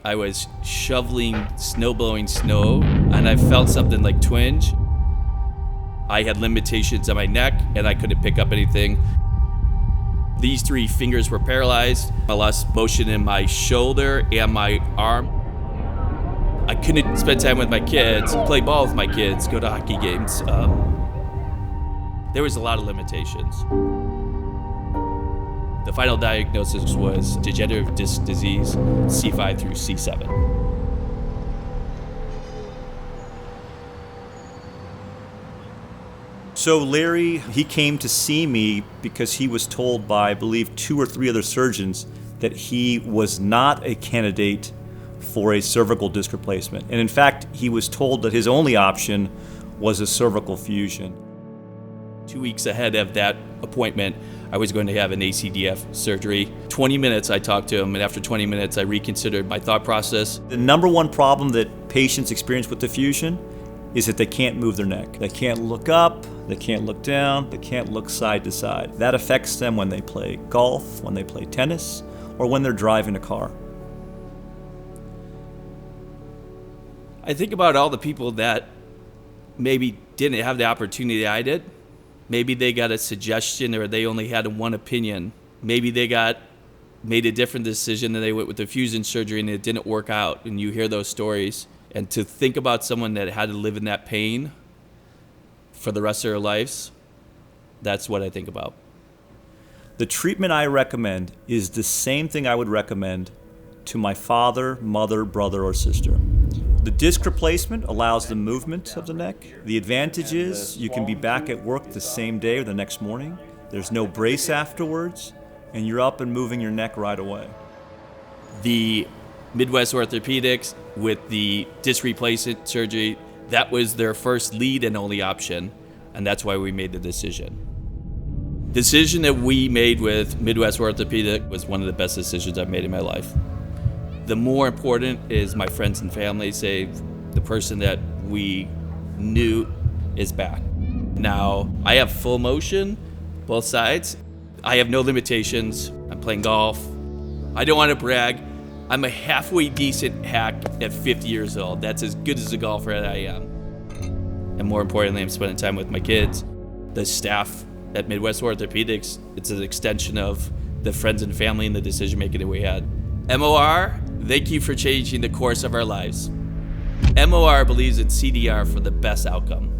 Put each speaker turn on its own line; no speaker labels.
I was shoveling blowing snow, and I felt something like twinge. I had limitations on my neck, and I couldn't pick up anything. These 3 fingers were paralyzed. I lost motion in my shoulder and my arm. I couldn't spend time with my kids, play ball with my kids, go to hockey games. There was a lot of limitations. The final diagnosis was degenerative disc disease, C5 through C7.
So Larry, he came to see me because he was told by, I believe, 2 or 3 other surgeons that he was not a candidate for a cervical disc replacement. And in fact, he was told that his only option was a cervical fusion.
2 weeks ahead of that appointment, I was going to have an ACDF surgery. 20 minutes I talked to him, and after 20 minutes I reconsidered my thought process.
The number one problem that patients experience with the fusion is that they can't move their neck. They can't look up, they can't look down, they can't look side to side. That affects them when they play golf, when they play tennis, or when they're driving a car.
I think about all the people that maybe didn't have the opportunity I did. Maybe they got a suggestion, or they only had one opinion. Maybe they made a different decision and they went with the fusion surgery and it didn't work out, and you hear those stories. And to think about someone that had to live in that pain for the rest of their lives, that's what I think about.
The treatment I recommend is the same thing I would recommend to my father, mother, brother, or sister. The disc replacement allows the movement of the neck. The advantage is you can be back at work the same day or the next morning. There's no brace afterwards, and you're up and moving your neck right away.
The Midwest Orthopedics with the disc replacement surgery, that was their first lead and only option, and that's why we made the decision. The decision that we made with Midwest Orthopedic was one of the best decisions I've made in my life. The more important is my friends and family say the person that we knew is back. Now, I have full motion, both sides. I have no limitations. I'm playing golf. I don't want to brag. I'm a halfway decent hack at 50 years old. That's as good as a golfer that I am. And more importantly, I'm spending time with my kids. The staff at Midwest Orthopedics, it's an extension of the friends and family and the decision making that we had. MOR, thank you for changing the course of our lives. MOR believes in CDR for the best outcome.